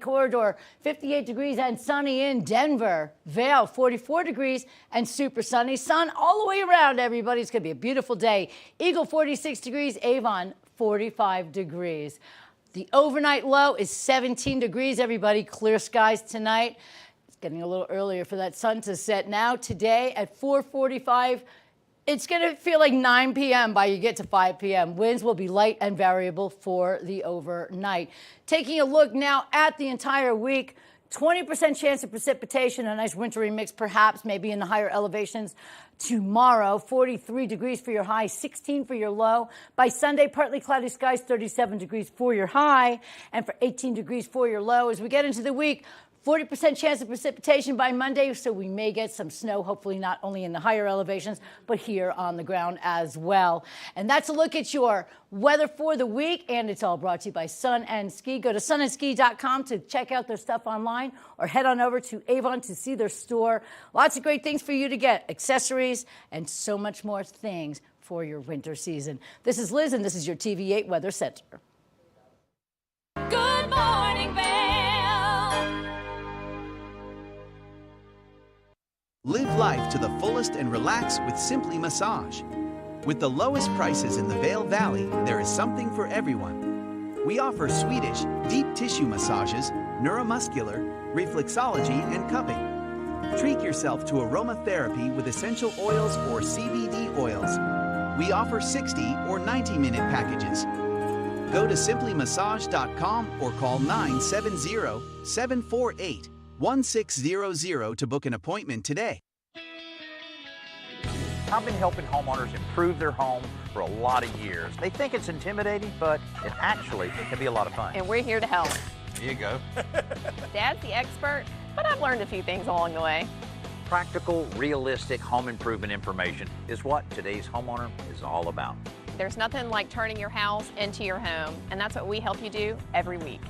corridor, 58 degrees and sunny in Denver. Vail, 44 degrees and super sunny. Sun all the way around, everybody. It's going to be a beautiful day. Eagle, 46 degrees. Avon, 45 degrees. The overnight low is 17 degrees, everybody. Clear skies tonight. It's getting a little earlier for that sun to set now. Today at 4:45, it's going to feel like 9 p.m. by you get to 5 p.m. Winds will be light and variable for the overnight. Taking a look now at the entire week, 20% chance of precipitation, a nice wintry mix perhaps, maybe in the higher elevations tomorrow. 43 degrees for your high, 16 for your low. By Sunday, partly cloudy skies, 37 degrees for your high, and for 18 degrees for your low. As we get into the week, 40% chance of precipitation by Monday, so we may get some snow, hopefully not only in the higher elevations, but here on the ground as well. And that's a look at your weather for the week, and it's all brought to you by Sun and Ski. Go to sunandski.com to check out their stuff online, or head on over to Avon to see their store. Lots of great things for you to get, accessories, and so much more things for your winter season. This is Liz, and this is your TV8 Weather Center. Good morning, Vail. Live life to the fullest and relax with Simply Massage. With the lowest prices in the Vail Valley, there is something for everyone. We offer Swedish, deep tissue massages, neuromuscular, reflexology, and cupping. Treat yourself to aromatherapy with essential oils or CBD oils. We offer 60 or 90-minute packages. Go to simplymassage.com or call 970-748-1600 to book an appointment today. I've been helping homeowners improve their home for a lot of years. They think it's intimidating, but it actually can be a lot of fun. And we're here to help. Here you go. Dad's the expert, but I've learned a few things along the way. Practical, realistic home improvement information is what today's homeowner is all about. There's nothing like turning your house into your home, and that's what we help you do every week.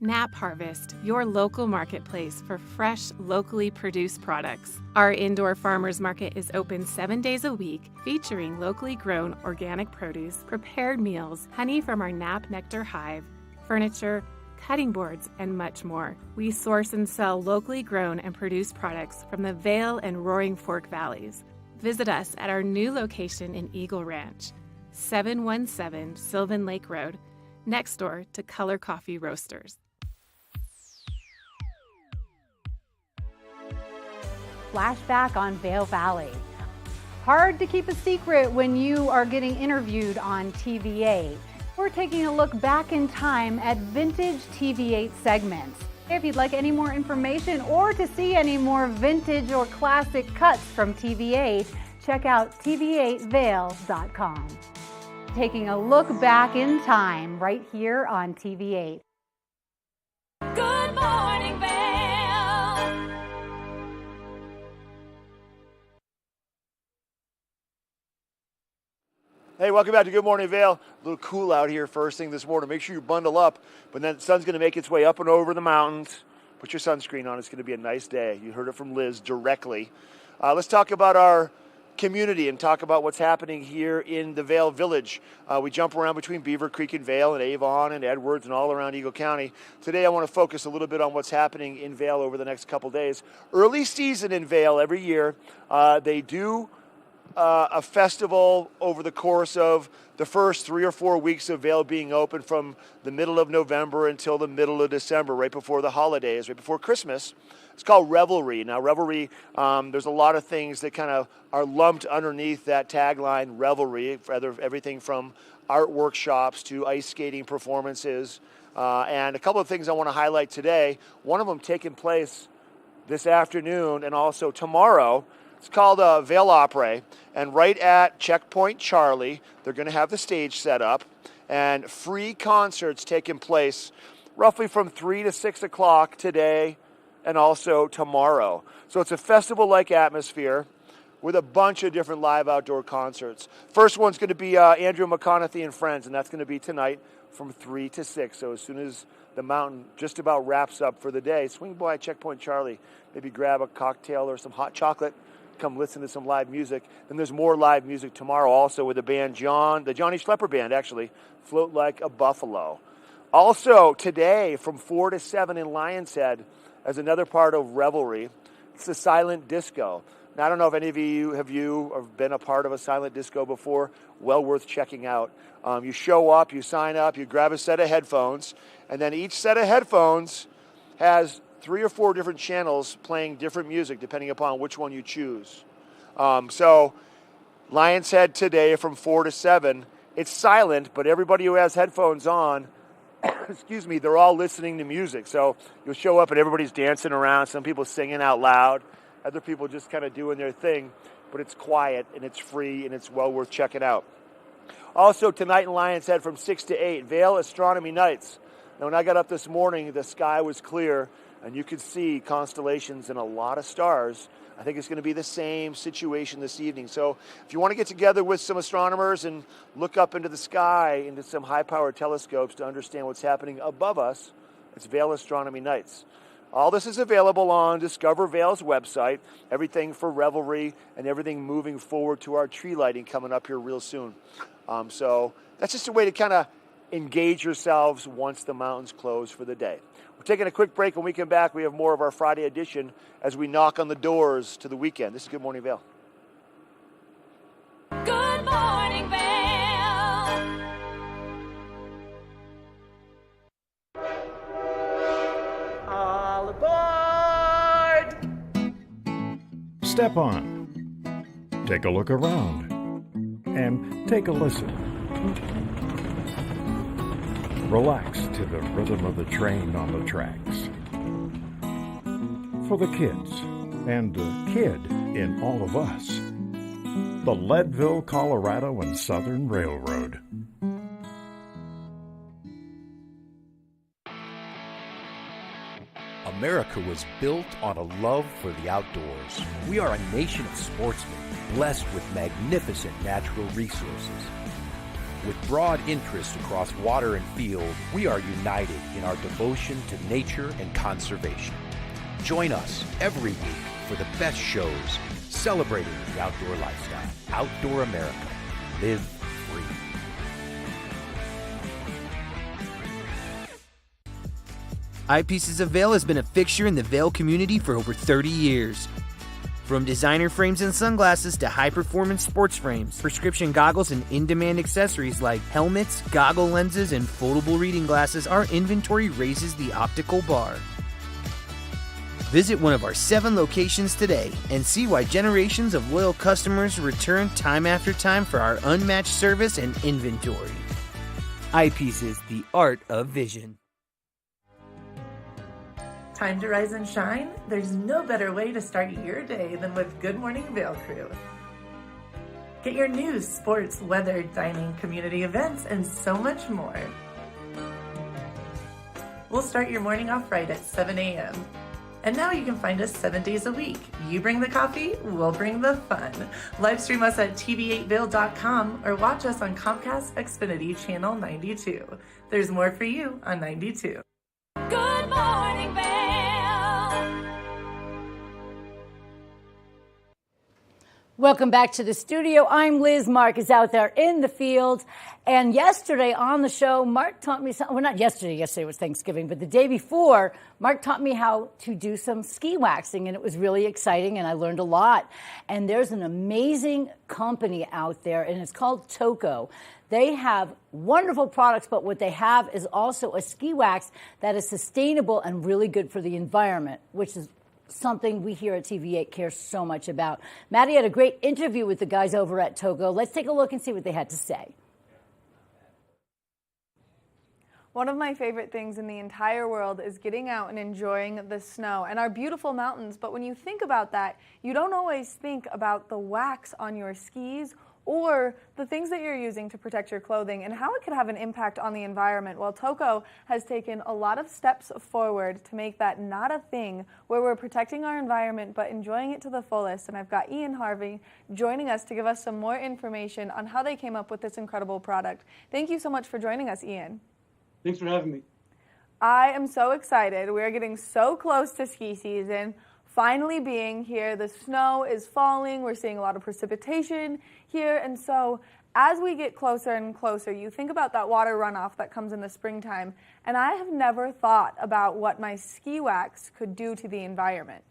Nap Harvest, your local marketplace for fresh, locally produced products. Our indoor farmers market is open 7 days a week, featuring locally grown organic produce, prepared meals, honey from our Nap Nectar hive, furniture, cutting boards, and much more. We source and sell locally grown and produced products from the Vail and Roaring Fork Valleys. Visit us at our new location in Eagle Ranch, 717 Sylvan Lake Road, next door to Color Coffee Roasters. Flashback on Vail Valley. Hard to keep a secret when you are getting interviewed on TV8. We're taking a look back in time at vintage TV8 segments. If you'd like any more information or to see any more vintage or classic cuts from TV8, check out tv8vail.com. Taking a look back in time right here on TV8. Good morning, Vail. Hey, welcome back to Good Morning Vail. A little cool out here first thing this morning. Make sure you bundle up, but then the sun's going to make its way up and over the mountains. Put your sunscreen on. It's going to be a nice day. You heard it from Liz directly. Let's talk about our community and talk about what's happening here in the Vail Village. We jump around between Beaver Creek and Vail and Avon and Edwards and all around Eagle County. Today I want to focus a little bit on what's happening in Vail over the next couple days. Early season in Vail every year. They do a festival over the course of the first 3 or 4 weeks of Vail being open, from the middle of November until the middle of December, right before the holidays, right before Christmas. It's called Revelry. Now, Revelry, there's a lot of things that kind of are lumped underneath that tagline, Revelry, everything from art workshops to ice skating performances. And a couple of things I want to highlight today. One of them taking place this afternoon and also tomorrow. It's called Vail Opera, and right at Checkpoint Charlie, they're going to have the stage set up, and free concerts taking place roughly from 3 to 6 o'clock today and also tomorrow. So it's a festival-like atmosphere with a bunch of different live outdoor concerts. First one's going to be Andrew McConaughey and Friends, and that's going to be tonight from 3 to 6. So as soon as the mountain just about wraps up for the day, swing by Checkpoint Charlie, maybe grab a cocktail or some hot chocolate, come listen to some live music. Then there's more live music tomorrow also with the band the Johnny Schlepper Band, actually, Float Like a Buffalo. Also today from 4 to 7 in Lion's Head as another part of Revelry, it's the silent disco. Now, I don't know if any of you have been a part of a silent disco before. Well worth checking out. You show up, you sign up, you grab a set of headphones, and then each set of headphones has 3 or 4 different channels playing different music depending upon which one you choose. So Lion's Head today from 4 to 7. It's silent, but everybody who has headphones on, excuse me, they're all listening to music. So you'll show up and everybody's dancing around, some people singing out loud, other people just kind of doing their thing, but it's quiet and it's free and it's well worth checking out. Also tonight in Lion's Head from 6 to 8, Vail Astronomy Nights. Now when I got up this morning, the sky was clear and you could see constellations and a lot of stars. I think it's going to be the same situation this evening. So if you want to get together with some astronomers and look up into the sky, into some high-powered telescopes to understand what's happening above us, it's Vail Astronomy Nights. All this is available on Discover Vail's website, everything for Revelry and everything moving forward to our tree lighting coming up here real soon. So that's just a way to kind of engage yourselves once the mountains close for the day. We're taking a quick break. When we come back, we have more of our Friday edition as we knock on the doors to the weekend. This is Good Morning Vail. Good morning, Vail. All aboard! Step on. Take a look around. And take a listen. Relax to the rhythm of the train on the tracks. For the kids, and the kid in all of us, the Leadville, Colorado and Southern Railroad. America was built on a love for the outdoors. We are a nation of sportsmen, blessed with magnificent natural resources. With broad interests across water and field, we are united in our devotion to nature and conservation. Join us every week for the best shows celebrating the outdoor lifestyle. Outdoor America. Live free. Eyepieces of Vail has been a fixture in the Vail community for over 30 years. From designer frames and sunglasses to high-performance sports frames, prescription goggles, and in-demand accessories like helmets, goggle lenses, and foldable reading glasses, our inventory raises the optical bar. Visit one of our 7 locations today and see why generations of loyal customers return time after time for our unmatched service and inventory. Eyepieces, the art of vision. Time to rise and shine? There's no better way to start your day than with Good Morning Vail Crew. Get your news, sports, weather, dining, community events, and so much more. We'll start your morning off right at 7 a.m. And now you can find us 7 days a week. You bring the coffee, we'll bring the fun. Live stream us at tv8vail.com or watch us on Comcast Xfinity Channel 92. There's more for you on 92. Good morning, Vail. Welcome back to the studio. I'm Liz. Mark is out there in the field. And yesterday on the show, Mark taught me something. Well, not yesterday. Yesterday was Thanksgiving. But the day before, Mark taught me how to do some ski waxing. And it was really exciting. And I learned a lot. And there's an amazing company out there. And it's called Toco. They have wonderful products, but what they have is also a ski wax that is sustainable and really good for the environment, which is something we here at TV8 care so much about. Maddie had a great interview with the guys over at Toco. Let's take a look and see what they had to say. One of my favorite things in the entire world is getting out and enjoying the snow and our beautiful mountains. But when you think about that, you don't always think about the wax on your skis or the things that you're using to protect your clothing and how it could have an impact on the environment. Well, Toco has taken a lot of steps forward to make that not a thing, where we're protecting our environment but enjoying it to the fullest. And I've got Ian Harvey joining us to give us some more information on how they came up with this incredible product. Thank you so much for joining us, Ian. Thanks for having me. I am so excited. We're getting so close to ski season. finally being here. The snow is falling. We're seeing a lot of precipitation here. And so as we get closer and closer, you think about that water runoff that comes in the springtime. And I have never thought about what my ski wax could do to the environment.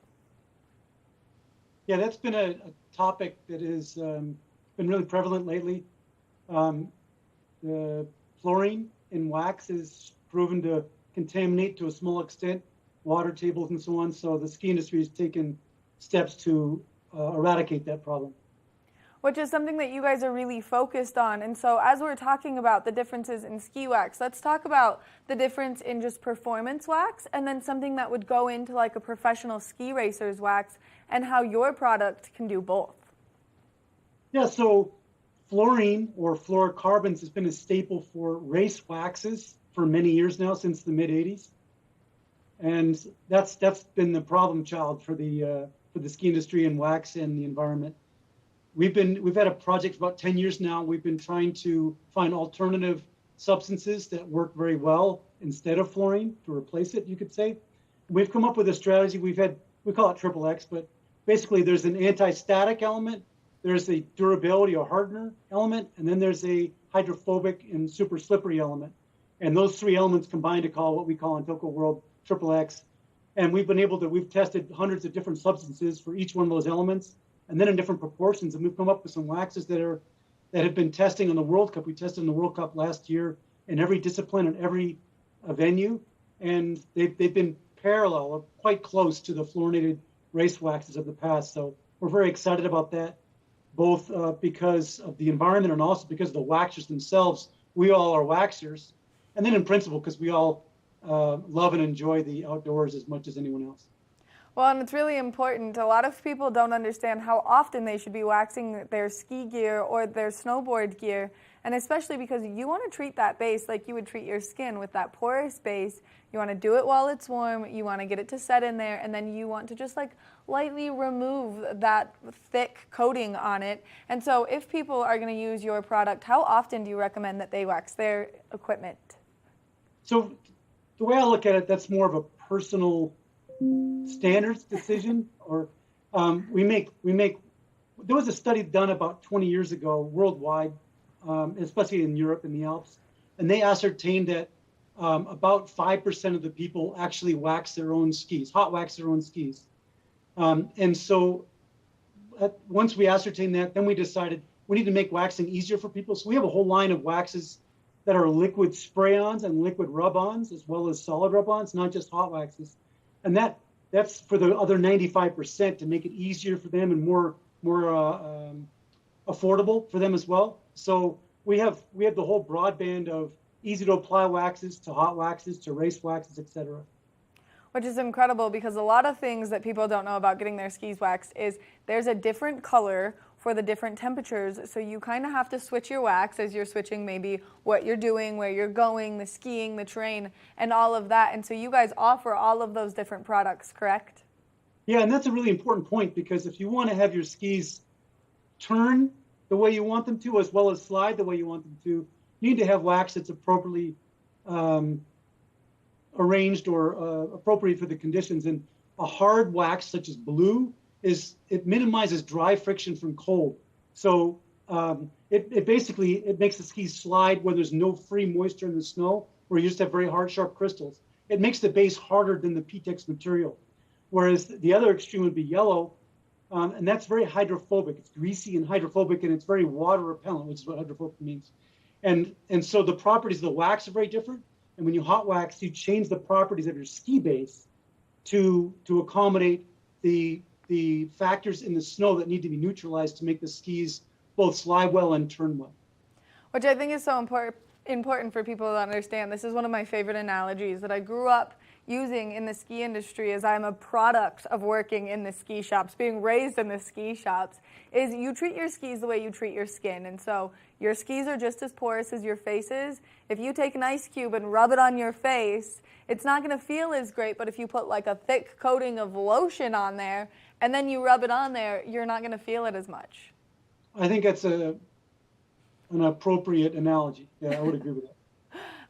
Yeah, that's been a topic that has been really prevalent lately. The fluorine in wax is proven to contaminate to a small extent water tables and so on. So the ski industry has taken steps to eradicate that problem. Which is something that you guys are really focused on. And so as we're talking about the differences in ski wax, let's talk about the difference in just performance wax and then something that would go into like a professional ski racer's wax and how your product can do both. Yeah, so fluorine or fluorocarbons has been a staple for race waxes for many years now, since the mid-'80s. And that's been the problem child for the ski industry and wax and the environment. We've had a project for about 10 years now. We've been trying to find alternative substances that work very well instead of fluorine to replace it, you could say. We've come up with a strategy. We call it XXX, but basically there's an anti-static element, there's a durability or hardener element, and then there's a hydrophobic and super slippery element. And those three elements combine to call what we call in Toco World XXX. And we've tested hundreds of different substances for each one of those elements, and then in different proportions. And we've come up with some waxes that have been testing on the World Cup. We tested in the World Cup last year in every discipline and every venue. And they've been parallel or quite close to the fluorinated race waxes of the past. So we're very excited about that, both because of the environment and also because of the waxers themselves. We all are waxers. And then in principle, because we all love and enjoy the outdoors as much as anyone else. Well, and it's really important. A lot of people don't understand how often they should be waxing their ski gear or their snowboard gear, and especially because you want to treat that base like you would treat your skin with that porous base. You want to do it while it's warm, you want to get it to set in there, and then you want to just like lightly remove that thick coating on it. And so if people are going to use your product, how often do you recommend that they wax their equipment? So the way I look at it, that's more of a personal standards decision, or we make. There was a study done about 20 years ago worldwide, especially in Europe and the Alps, and they ascertained that about 5% of the people actually wax their own skis, hot wax their own skis. And so once we ascertained that, then we decided we need to make waxing easier for people. So we have a whole line of waxes that are liquid spray-ons and liquid rub-ons, as well as solid rub-ons, not just hot waxes. And that's for the other 95% to make it easier for them and more affordable for them as well. So we have the whole broadband of easy to apply waxes to hot waxes to race waxes, etc. Which is incredible, because a lot of things that people don't know about getting their skis waxed is there's a different color for the different temperatures. So you kind of have to switch your wax as you're switching maybe what you're doing, where you're going, the skiing, the terrain, and all of that. And so you guys offer all of those different products, correct? Yeah, and that's a really important point, because if you want to have your skis turn the way you want them to, as well as slide the way you want them to, you need to have wax that's appropriately arranged or appropriate for the conditions. And a hard wax such as blue it minimizes dry friction from cold. So it basically makes the skis slide where there's no free moisture in the snow, where you just have very hard, sharp crystals. It makes the base harder than the PTEX material. Whereas the other extreme would be yellow, and that's very hydrophobic. It's greasy and hydrophobic, and it's very water repellent, which is what hydrophobic means. And so the properties of the wax are very different. And when you hot wax, you change the properties of your ski base to accommodate the factors in the snow that need to be neutralized to make the skis both slide well and turn well. Which I think is so important for people to understand. This is one of my favorite analogies that I grew up using in the ski industry, as I'm a product of working in the ski shops, being raised in the ski shops, is you treat your skis the way you treat your skin. And so your skis are just as porous as your face is. If you take an ice cube and rub it on your face, it's not going to feel as great, but if you put like a thick coating of lotion on there and then you rub it on there, you're not going to feel it as much. I think that's an appropriate analogy. Yeah, I would agree with that.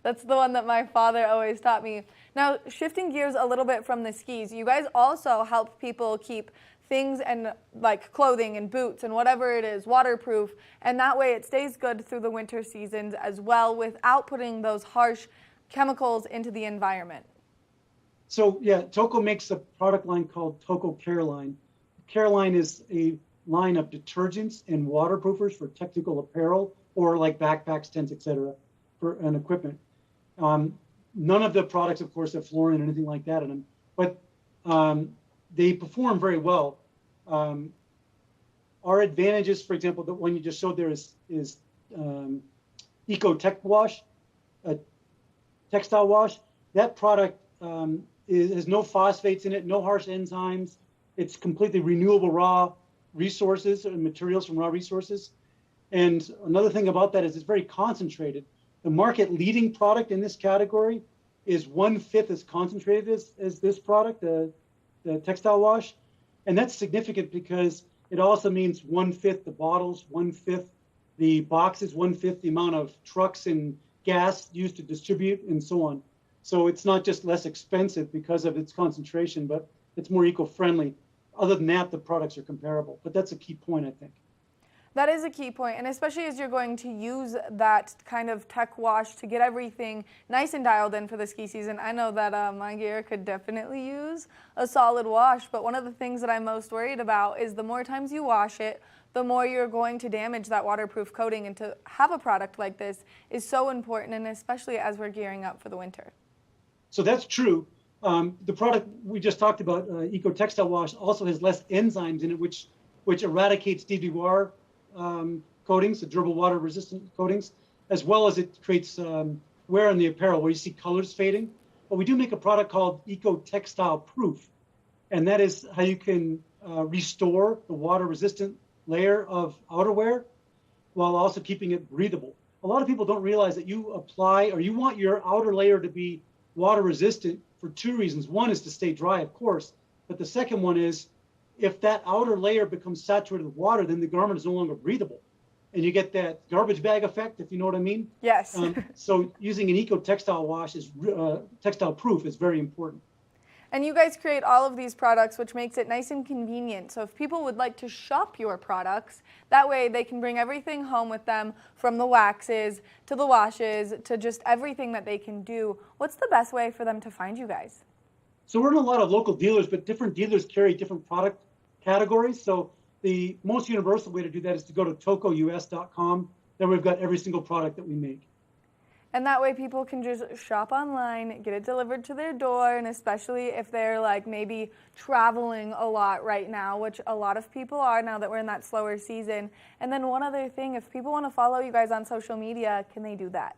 That's the one that my father always taught me. Now, shifting gears a little bit from the skis, you guys also help people keep things and like clothing and boots and whatever it is waterproof, and that way it stays good through the winter seasons as well without putting those harsh chemicals into the environment. So yeah, Toco makes a product line called Toco Careline. Careline is a line of detergents and waterproofers for technical apparel or like backpacks, tents, etc. and equipment. None of the products, of course, have fluorine or anything like that in them, but they perform very well. Our advantages, for example, the one you just showed there is Eco Tech Wash, a textile wash. That product has no phosphates in it, no harsh enzymes. It's completely renewable raw resources and materials from raw resources. And another thing about that is it's very concentrated. The market leading product in this category is 1/5 as concentrated as this product, the textile wash. And that's significant because it also means 1/5 the bottles, 1/5 the boxes, 1/5 the amount of trucks and gas used to distribute and so on. So it's not just less expensive because of its concentration, but it's more eco-friendly. Other than that, the products are comparable. But that's a key point, I think. That is a key point, and especially as you're going to use that kind of tech wash to get everything nice and dialed in for the ski season. I know that my gear could definitely use a solid wash, but one of the things that I'm most worried about is the more times you wash it, the more you're going to damage that waterproof coating, and to have a product like this is so important, and especially as we're gearing up for the winter. So that's true. The product we just talked about, Eco Textile Wash, also has less enzymes in it, which eradicates DWR coatings, the durable water resistant coatings, as well as it creates wear on the apparel where you see colors fading. But we do make a product called Eco Textile Proof, and that is how you can restore the water resistant layer of outerwear while also keeping it breathable. A lot of people don't realize that you apply, or you want your outer layer to be water resistant for two reasons. One is to stay dry, of course, but the second one is if that outer layer becomes saturated with water, then the garment is no longer breathable. And you get that garbage bag effect, if you know what I mean. Yes. So using an eco textile wash is textile proof is very important. And you guys create all of these products, which makes it nice and convenient. So if people would like to shop your products, that way they can bring everything home with them, from the waxes to the washes to just everything that they can do. What's the best way for them to find you guys? So we're in a lot of local dealers, but different dealers carry different product categories. So the most universal way to do that is to go to tocous.com. There we've got every single product that we make. And that way people can just shop online, get it delivered to their door, and especially if they're like maybe traveling a lot right now, which a lot of people are now that we're in that slower season. And then one other thing, if people want to follow you guys on social media, can they do that?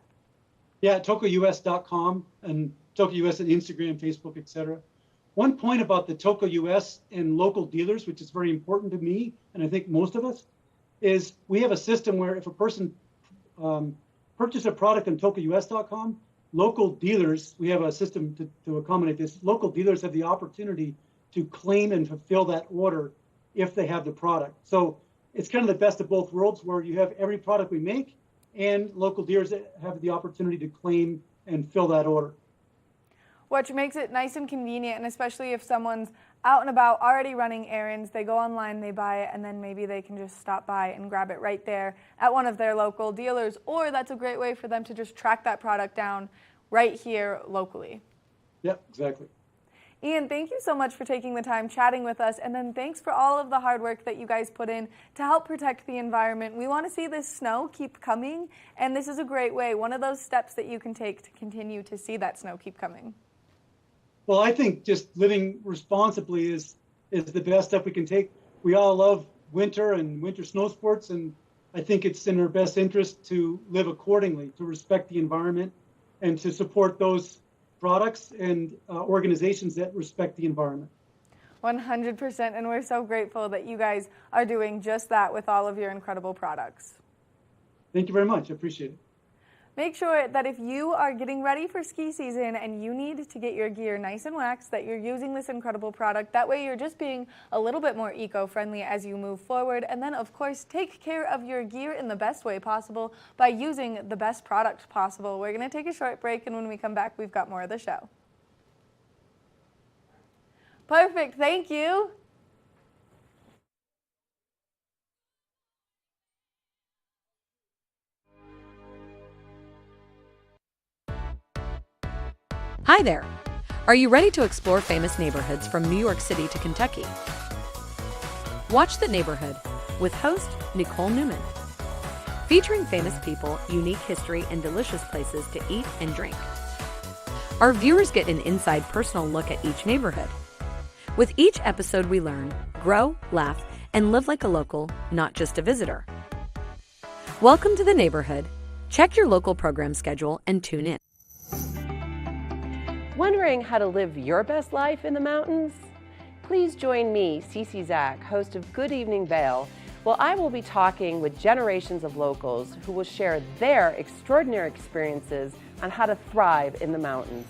Yeah, tocous.com and TocoUS on Instagram, Facebook, etc. One point about the TocoUS and local dealers, which is very important to me, and I think most of us, is we have a system where if a person purchase a product on tocous.com, local dealers, we have a system to accommodate this. Local dealers have the opportunity to claim and fulfill that order if they have the product. So it's kind of the best of both worlds, where you have every product we make and local dealers have the opportunity to claim and fill that order. Which makes it nice and convenient, and especially if someone's out and about already running errands, they go online, they buy it, and then maybe they can just stop by and grab it right there at one of their local dealers. Or that's a great way for them to just track that product down right here locally. Yep, exactly. Ian, thank you so much for taking the time chatting with us, and then thanks for all of the hard work that you guys put in to help protect the environment. We want to see this snow keep coming, and this is a great way, one of those steps that you can take to continue to see that snow keep coming. Well, I think just living responsibly is the best step we can take. We all love winter and winter snow sports, and I think it's in our best interest to live accordingly, to respect the environment, and to support those products and organizations that respect the environment. 100%, and we're so grateful that you guys are doing just that with all of your incredible products. Thank you very much. I appreciate it. Make sure that if you are getting ready for ski season and you need to get your gear nice and waxed, that you're using this incredible product. That way you're just being a little bit more eco-friendly as you move forward. And then, of course, take care of your gear in the best way possible by using the best product possible. We're going to take a short break, and when we come back, we've got more of the show. Perfect. Thank you. Hi there! Are you ready to explore famous neighborhoods from New York City to Kentucky? Watch The Neighborhood with host Nicole Newman. Featuring famous people, unique history, and delicious places to eat and drink. Our viewers get an inside personal look at each neighborhood. With each episode we learn, grow, laugh, and live like a local, not just a visitor. Welcome to The Neighborhood. Check your local program schedule and tune in. Wondering how to live your best life in the mountains? Please join me, Cece Zach, host of Good Evening Vail, while I will be talking with generations of locals who will share their extraordinary experiences on how to thrive in the mountains.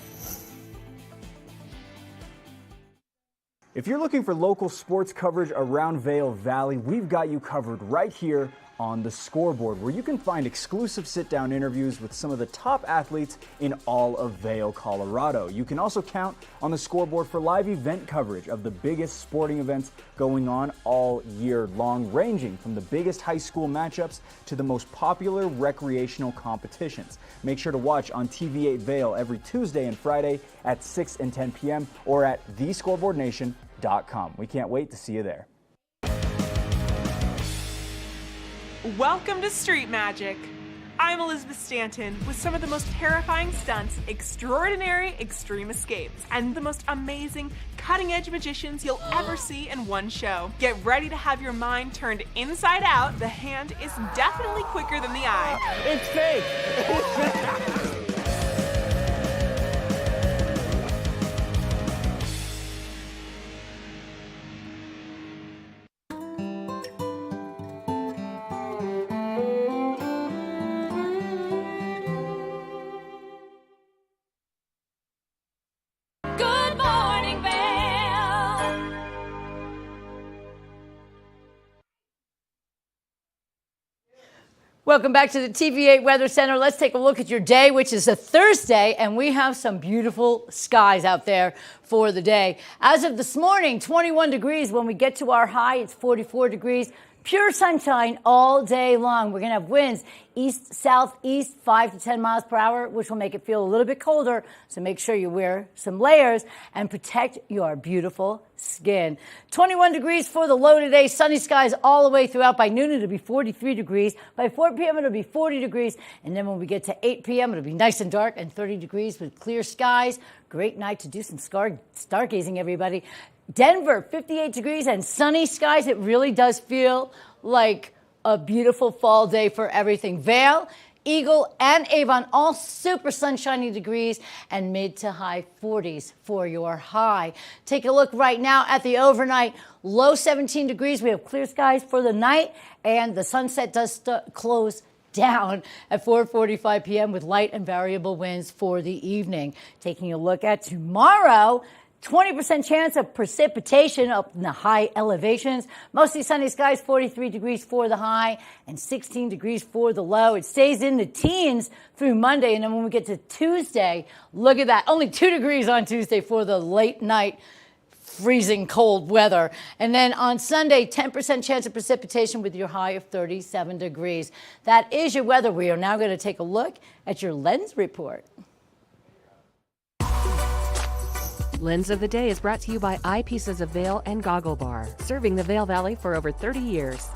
If you're looking for local sports coverage around Vail Valley, we've got you covered right here on The Scoreboard, where you can find exclusive sit-down interviews with some of the top athletes in all of Vail, Colorado. You can also count on The Scoreboard for live event coverage of the biggest sporting events going on all year long, ranging from the biggest high school matchups to the most popular recreational competitions. Make sure to watch on TV8 Vail every Tuesday and Friday at 6 and 10 p.m. or at thescoreboardnation.com. We can't wait to see you there. Welcome to Street Magic. I'm Elizabeth Stanton with some of the most terrifying stunts, extraordinary extreme escapes, and the most amazing cutting-edge magicians you'll ever see in one show. Get ready to have your mind turned inside out. The hand is definitely quicker than the eye. It's fake! It's fake! Good morning, Vail. Welcome back to the TV8 Weather Center. Let's take a look at your day, which is a Thursday, and we have some beautiful skies out there for the day. As of this morning, 21 degrees. When we get to our high, it's 44 degrees. Pure sunshine all day long. We're going to have winds east, southeast, 5 to 10 miles per hour, which will make it feel a little bit colder. So make sure you wear some layers and protect your beautiful skin. 21 degrees for the low today. Sunny skies all the way throughout. By noon, it'll be 43 degrees. By 4 p.m., it'll be 40 degrees. And then when we get to 8 p.m., it'll be nice and dark and 30 degrees with clear skies. Great night to do some stargazing, everybody. Denver, 58 degrees and sunny skies. It really does feel like a beautiful fall day for everything. Vail, Eagle, and Avon, all super sunshiny degrees and mid to high 40s for your high. Take a look right now at the overnight. Low 17 degrees. We have clear skies for the night, and the sunset does close down at 4:45 p.m. with light and variable winds for the evening. Taking a look at tomorrow, 20% chance of precipitation up in the high elevations. Mostly sunny skies, 43 degrees for the high and 16 degrees for the low. It stays in the teens through Monday, and then when we get to Tuesday, look at that. Only 2 degrees on Tuesday for the late night freezing cold weather. And then on Sunday, 10% chance of precipitation with your high of 37 degrees. That is your weather. We are now going to take a look at your lens report. Lens of the Day is brought to you by Eyepieces of Vail and Goggle Bar, serving the Vail Valley for over 30 years.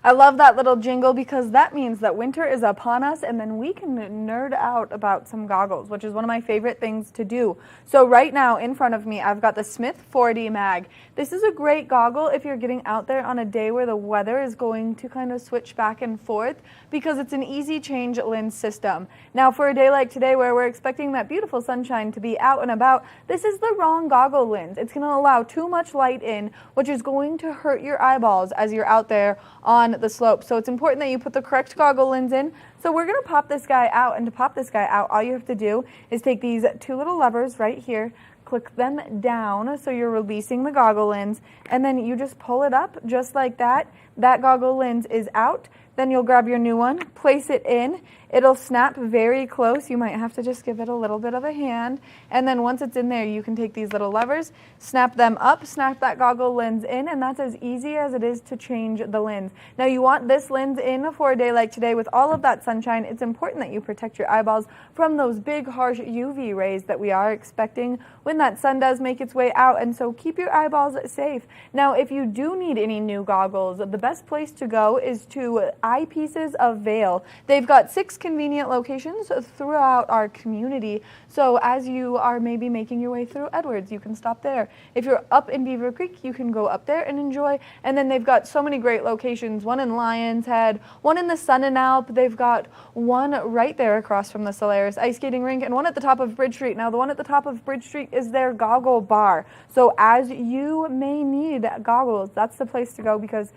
I love that little jingle because that means that winter is upon us, and then we can nerd out about some goggles, which is one of my favorite things to do. So right now in front of me, I've got the Smith 4D Mag. This is a great goggle if you're getting out there on a day where the weather is going to kind of switch back and forth, because it's an easy change lens system. Now for a day like today where we're expecting that beautiful sunshine to be out and about, this is the wrong goggle lens. It's going to allow too much light in, which is going to hurt your eyeballs as you're out there on on the slope. So it's important that you put the correct goggle lens in. So we're going to pop this guy out, and to pop this guy out, all you have to do is take these two little levers right here, click them down so you're releasing the goggle lens, and then you just pull it up just like that. That goggle lens is out. Then you'll grab your new one, place it in. It'll snap very close. You might have to just give it a little bit of a hand. And then once it's in there, you can take these little levers, snap them up, snap that goggle lens in, and that's as easy as it is to change the lens. Now you want this lens in for a day like today with all of that sunshine. It's important that you protect your eyeballs from those big, harsh UV rays that we are expecting when that sun does make its way out. And so keep your eyeballs safe. Now, if you do need any new goggles, the best place to go is to Eyepieces of Vail. They've got 6 convenient locations throughout our community. So as you are maybe making your way through Edwards, you can stop there. If you're up in Beaver Creek, you can go up there and enjoy. And then they've got so many great locations, one in Lions Head, one in the Sun and Alp. They've got one right there across from the Solaris Ice Skating Rink, and one at the top of Bridge Street. Now, the one at the top of Bridge Street is their goggle bar. So as you may need goggles, that's the place to go because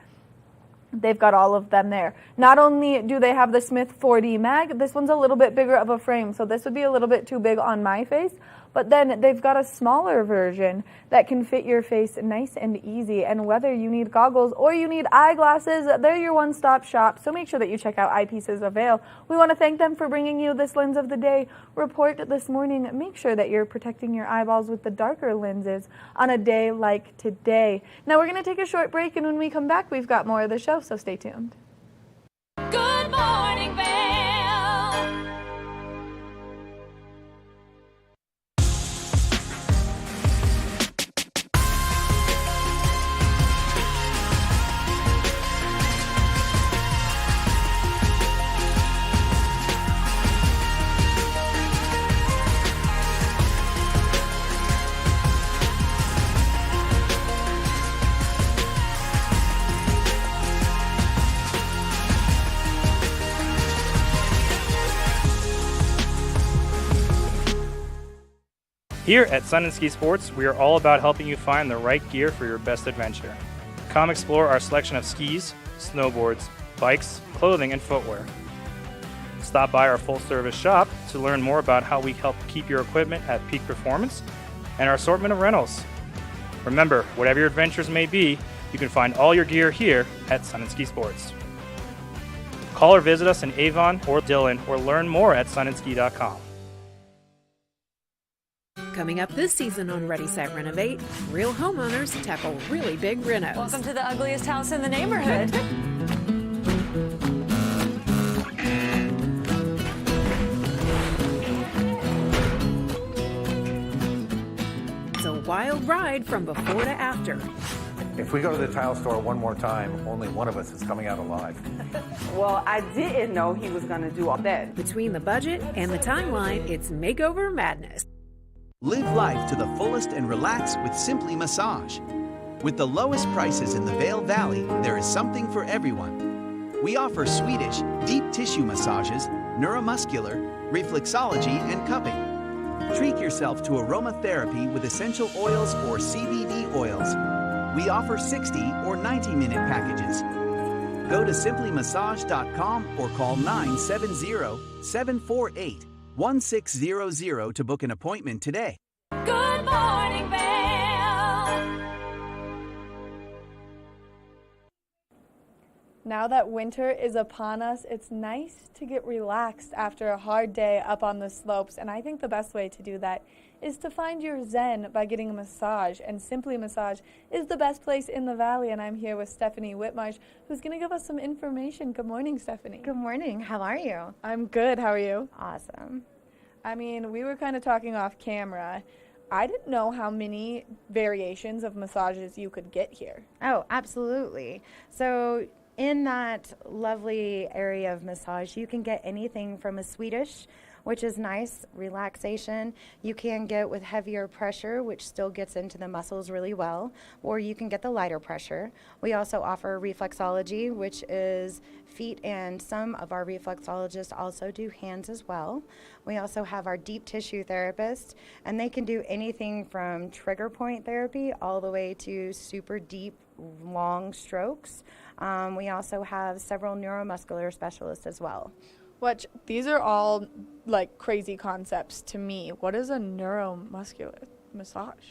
they've got all of them there. Not only do they have the Smith 4D Mag, this one's a little bit bigger of a frame, so this would be a little bit too big on my face, but then they've got a smaller version that can fit your face nice and easy. And whether you need goggles or you need eyeglasses, they're your one-stop shop, so make sure that you check out Eyepieces of Vail. We want to thank them for bringing you this Lens of the Day report this morning. Make sure that you're protecting your eyeballs with the darker lenses on a day like today. Now we're going to take a short break, and when we come back, we've got more of the show, so stay tuned. Good morning, Vail. Here at Sun and Ski Sports, we are all about helping you find the right gear for your best adventure. Come explore our selection of skis, snowboards, bikes, clothing, and footwear. Stop by our full-service shop to learn more about how we help keep your equipment at peak performance and our assortment of rentals. Remember, whatever your adventures may be, you can find all your gear here at Sun and Ski Sports. Call or visit us in Avon or Dillon or learn more at sunandski.com. Coming up this season on Ready, Set, Renovate, real homeowners tackle really big renos. Welcome to the ugliest house in the neighborhood. It's a wild ride from before to after. If we go to the tile store one more time, only one of us is coming out alive. Well, I didn't know he was going to do all that. Between the budget and the timeline, it's makeover madness. Live life to the fullest and relax with Simply Massage. With the lowest prices in the Vail Valley, there is something for everyone. We offer Swedish, deep tissue massages, neuromuscular, reflexology, and cupping. Treat yourself to aromatherapy with essential oils or CBD oils. We offer 60 or 90-minute packages. Go to simplymassage.com or call 970-748-1600 to book an appointment today. Good morning, Vail. Now that winter is upon us, it's nice to get relaxed after a hard day up on the slopes, and I think the best way to do that is to find your zen by getting a massage, and Simply Massage is the best place in the valley, and I'm here with Stephanie Whitmarsh, who's going to give us some information. Good morning, Stephanie. Good morning. How are you? I'm good. How are you? Awesome. I mean, we were kind of talking off camera. I didn't know how many variations of massages you could get here. Oh, absolutely. So in that lovely area of massage, you can get anything from a Swedish, which is nice, relaxation. You can get with heavier pressure, which still gets into the muscles really well, or you can get the lighter pressure. We also offer reflexology, which is feet, and some of our reflexologists also do hands as well. We also have our deep tissue therapists, and they can do anything from trigger point therapy all the way to super deep, long strokes. We also have several neuromuscular specialists as well. Which, these are all like crazy concepts to me. What is a neuromuscular massage?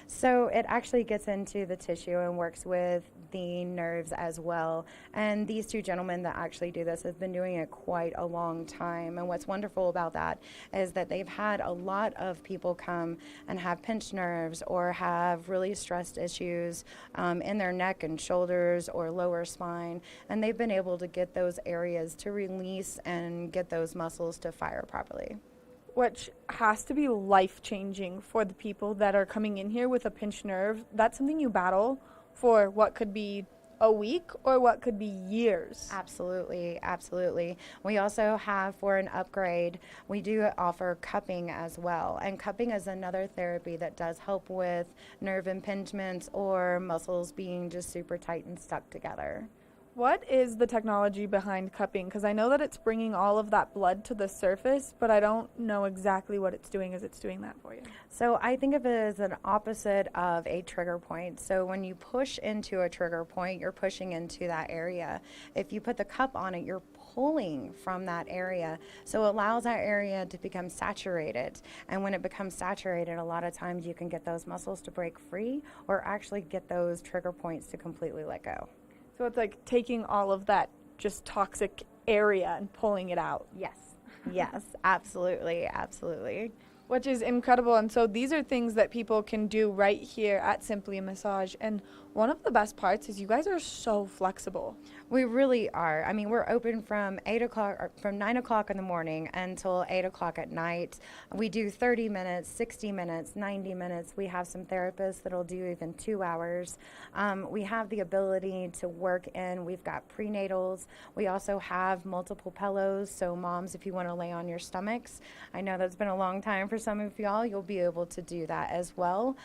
So it actually gets into the tissue and works with the nerves as well. And these two gentlemen that actually do this have been doing it quite a long time. And what's wonderful about that is that they've had a lot of people come and have pinched nerves or have really stressed issues in their neck and shoulders or lower spine. And they've been able to get those areas to release and get those muscles to fire properly. Which has to be life-changing for the people that are coming in here with a pinched nerve. That's something you battle for what could be a week or what could be years. Absolutely, absolutely. We also have, for an upgrade, we do offer cupping as well. And cupping is another therapy that does help with nerve impingements or muscles being just super tight and stuck together. What is the technology behind cupping? Because I know that it's bringing all of that blood to the surface, but I don't know exactly what it's doing as it's doing that for you. So I think of it as an opposite of a trigger point. So when you push into a trigger point, you're pushing into that area. If you put the cup on it, you're pulling from that area. So it allows that area to become saturated. And when it becomes saturated, a lot of times you can get those muscles to break free or actually get those trigger points to completely let go. So it's like taking all of that just toxic area and pulling it out. Yes. Yes, absolutely, absolutely. Which is incredible. And so these are things that people can do right here at Simply Massage. And one of the best parts is you guys are so flexible. We really are. I mean, we're open from 8 o'clock, or from 9 o'clock in the morning until 8 o'clock at night. We do 30 minutes, 60 minutes, 90 minutes. We have some therapists that'll do even 2 hours. We have the ability to work in, we've got prenatals. We also have multiple pillows. So moms, if you want to lay on your stomachs, I know that's been a long time for some of y'all, you'll be able to do that as well.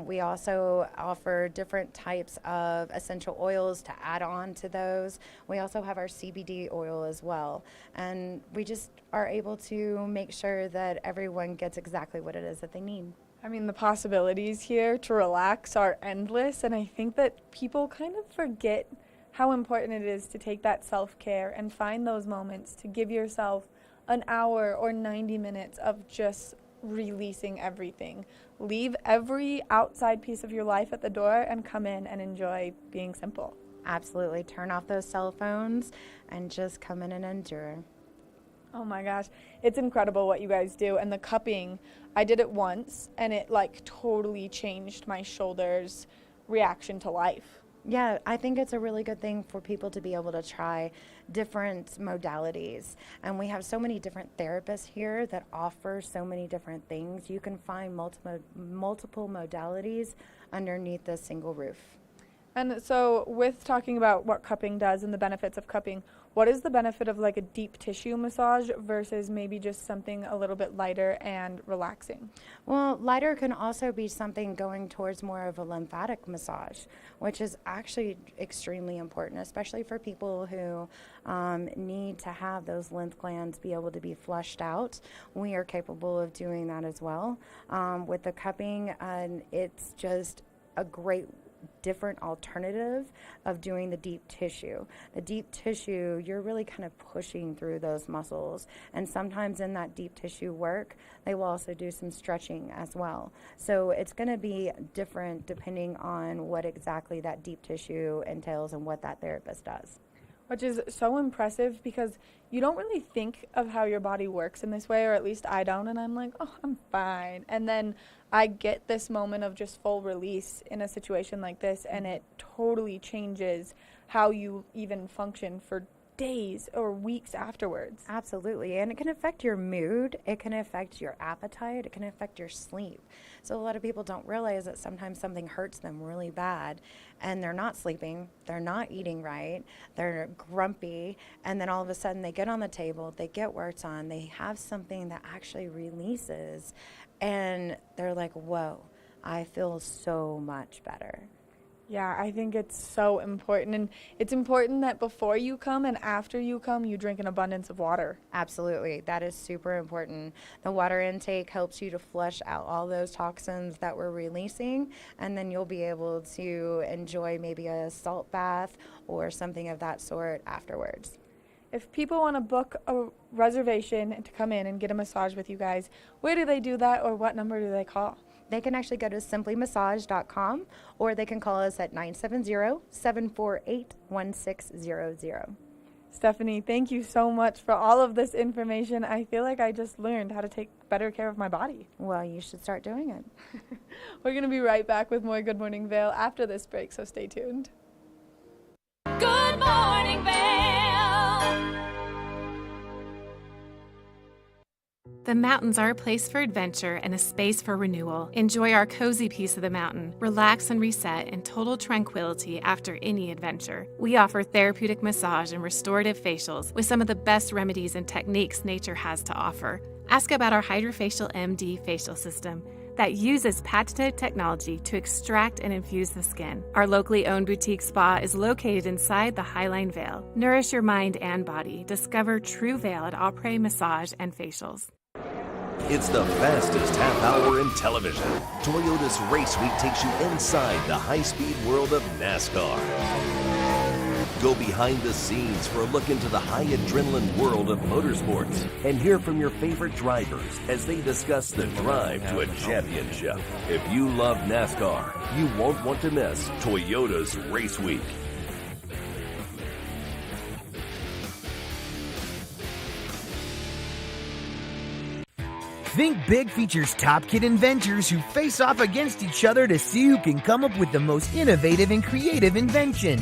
We also offer different types of essential oils to add on to those. We also have our CBD oil as well. And we just are able to make sure that everyone gets exactly what it is that they need. I mean, the possibilities here to relax are endless, and I think that people kind of forget how important it is to take that self-care and find those moments to give yourself an hour or 90 minutes of just releasing everything. Leave every outside piece of your life at the door and come in and enjoy being simple. Absolutely. Turn off those cell phones and just come in and endure. Oh my gosh, it's incredible what you guys do. And the cupping, I did it once and it like totally changed my shoulders' reaction to life. Yeah, I think it's a really good thing for people to be able to try different modalities. And we have so many different therapists here that offer so many different things. You can find multiple modalities underneath a single roof. And so with talking about what cupping does and the benefits of cupping, what is the benefit of like a deep tissue massage versus maybe just something a little bit lighter and relaxing? Well, lighter can also be something going towards more of a lymphatic massage, which is actually extremely important, especially for people who need to have those lymph glands be able to be flushed out. We are capable of doing that as well. With the cupping, it's just a great different alternative of doing the deep tissue. The deep tissue, you're really kind of pushing through those muscles, and sometimes in that deep tissue work, they will also do some stretching as well. So it's going to be different depending on what exactly that deep tissue entails and what that therapist does. Which is so impressive because you don't really think of how your body works in this way, or at least I don't, and I'm like, oh, I'm fine. And then I get this moment of just full release in a situation like this, and it totally changes how you even function for days or weeks afterwards. Absolutely, and it can affect your mood, it can affect your appetite, it can affect your sleep. So a lot of people don't realize that sometimes something hurts them really bad and they're not sleeping, they're not eating right, they're grumpy, and then all of a sudden they get on the table, they get worked on, they have something that actually releases, and they're like, whoa, I feel so much better. Yeah, I think it's so important. And it's important that before you come and after you come, you drink an abundance of water. Absolutely. That is super important. The water intake helps you to flush out all those toxins that we're releasing, and then you'll be able to enjoy maybe a salt bath or something of that sort afterwards. If people want to book a reservation to come in and get a massage with you guys, where do they do that, or what number do they call? They can actually go to simplymassage.com, or they can call us at 970-748-1600. Stephanie, thank you so much for all of this information. I feel like I just learned how to take better care of my body. Well, you should start doing it. We're going to be right back with more Good Morning Vail after this break, so stay tuned. Good morning, Vail. The mountains are a place for adventure and a space for renewal. Enjoy our cozy piece of the mountain. Relax and reset in total tranquility after any adventure. We offer therapeutic massage and restorative facials with some of the best remedies and techniques nature has to offer. Ask about our Hydrofacial MD facial system that uses patented technology to extract and infuse the skin. Our locally owned boutique spa is located inside the Highline Vail. Nourish your mind and body. Discover true Vail at Après Massage and Facials. It's the fastest half hour in television. Toyota's Race Week takes you inside the high-speed world of NASCAR. Go behind the scenes for a look into the high adrenaline world of motorsports and hear from your favorite drivers as they discuss the drive to a championship. If you love NASCAR, you won't want to miss Toyota's Race Week. Think Big features top kid inventors who face off against each other to see who can come up with the most innovative and creative invention.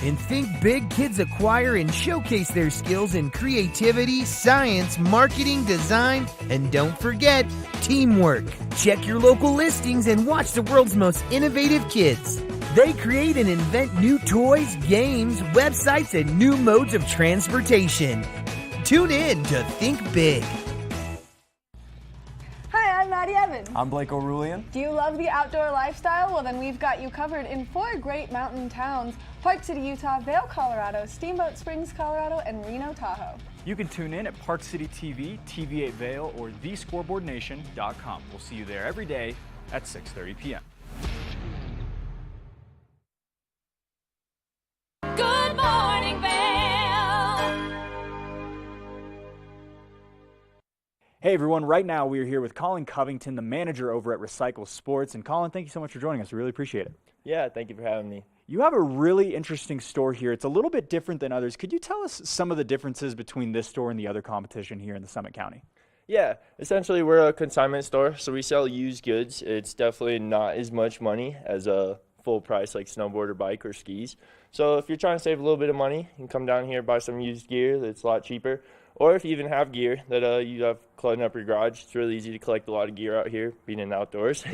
In Think Big, kids acquire and showcase their skills in creativity, science, marketing, design, and don't forget, teamwork. Check your local listings and watch the world's most innovative kids. They create and invent new toys, games, websites, and new modes of transportation. Tune in to Think Big. Hi, I'm Maddie Evans. I'm Blake O'Rulian. Do you love the outdoor lifestyle? Well, then we've got you covered in 4 great mountain towns: Park City, Utah, Vail, Colorado, Steamboat Springs, Colorado, and Reno, Tahoe. You can tune in at Park City TV, TV8 Vail, or thescoreboardnation.com. We'll see you there every day at 6:30 p.m. Good morning, Vail. Hey everyone, right now we are here with Colin Covington, the manager over at Recycle Sports. And Colin, thank you so much for joining us. We really appreciate it. Yeah, thank you for having me. You have a really interesting store here. It's a little bit different than others. Could you tell us some of the differences between this store and the other competition here in the Summit County? Yeah, essentially we're a consignment store, so we sell used goods. It's definitely not as much money as a full price like snowboard or bike or skis. So if you're trying to save a little bit of money, you can come down here, buy some used gear that's a lot cheaper. Or if you even have gear that you have cluttered up your garage, it's really easy to collect a lot of gear out here, being in the outdoors.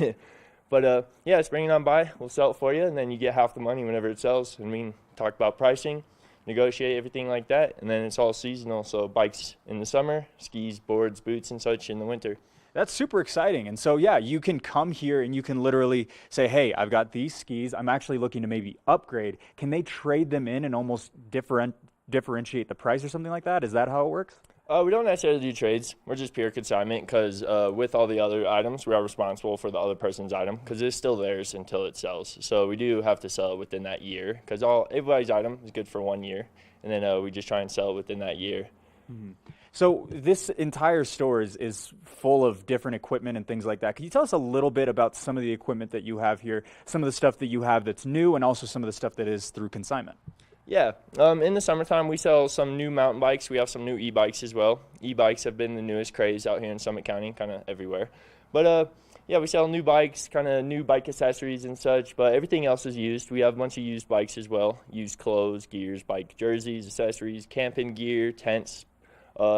But yeah, just bring it on by. We'll sell it for you, and then you get half the money whenever it sells. And we can talk about pricing, negotiate everything like that, and then it's all seasonal. So bikes in the summer, skis, boards, boots, and such in the winter. That's super exciting. And so, yeah, you can come here and you can literally say, hey, I've got these skis. I'm actually looking to maybe upgrade. Can they trade them in and almost differentiate the price or something like that? Is that how it works? We don't necessarily do trades. We're just pure consignment because with all the other items, we are responsible for the other person's item because it's still theirs until it sells. So we do have to sell it within that year because everybody's item is good for 1 year. And then we just try and sell it within that year. Mm-hmm. So this entire store is full of different equipment and things like that. Can you tell us a little bit about some of the equipment that you have here, some of the stuff that you have that's new, and also some of the stuff that is through consignment? Yeah, in the summertime we sell some new mountain bikes. We have some new e-bikes as well. E-bikes have been the newest craze out here in Summit County, kind of everywhere. But yeah, we sell new bikes, kind of new bike accessories and such, but everything else is used. We have a bunch of used bikes as well, used clothes, gears, bike jerseys, accessories, camping gear, tents,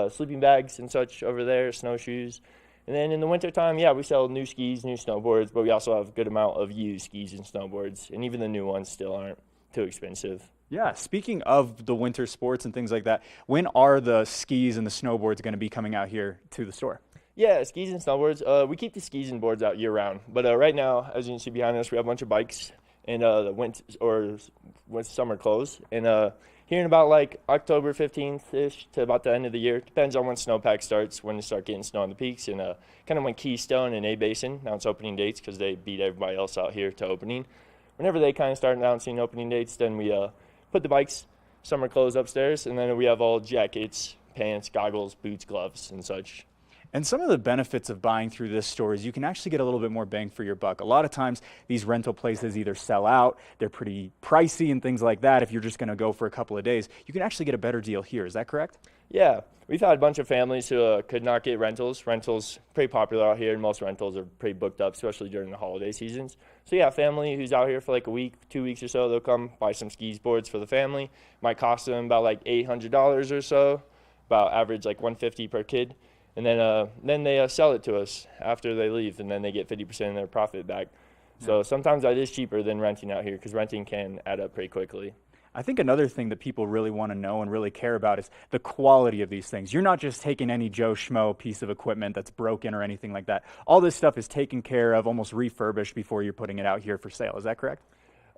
sleeping bags and such over there, snowshoes. And then in the wintertime, yeah, we sell new skis, new snowboards, but we also have a good amount of used skis and snowboards, and even the new ones still aren't too expensive. Yeah, speaking of the winter sports and things like that, when are the skis and the snowboards going to be coming out here to the store? Yeah, skis and snowboards. We keep the skis and boards out year-round, but right now, as you can see behind us, we have a bunch of bikes, and when summer close. And here in about like October 15th-ish to about the end of the year, depends on when snowpack starts, when they start getting snow on the peaks, and kind of when Keystone and A-Basin announce opening dates because they beat everybody else out here to opening. Whenever they kind of start announcing opening dates, then we put the bikes, summer clothes upstairs, and then we have all jackets, pants, goggles, boots, gloves, and such. And some of the benefits of buying through this store is you can actually get a little bit more bang for your buck. A lot of times these rental places either sell out, they're pretty pricey and things like that. If you're just going to go for a couple of days, you can actually get a better deal here. Is that correct? Yeah, we've had a bunch of families who could not get rentals. Rentals pretty popular out here, and most rentals are pretty booked up, especially during the holiday seasons. So yeah, family who's out here for like a week, 2 weeks or so, they'll come buy some skis boards for the family. Might cost them about like $800 or so, about average like $150 per kid. And then they sell it to us after they leave, and then they get 50% of their profit back. So sometimes that is cheaper than renting out here because renting can add up pretty quickly. I think another thing that people really want to know and really care about is the quality of these things. You're not just taking any Joe Schmo piece of equipment that's broken or anything like that. All this stuff is taken care of, almost refurbished before you're putting it out here for sale. Is that correct?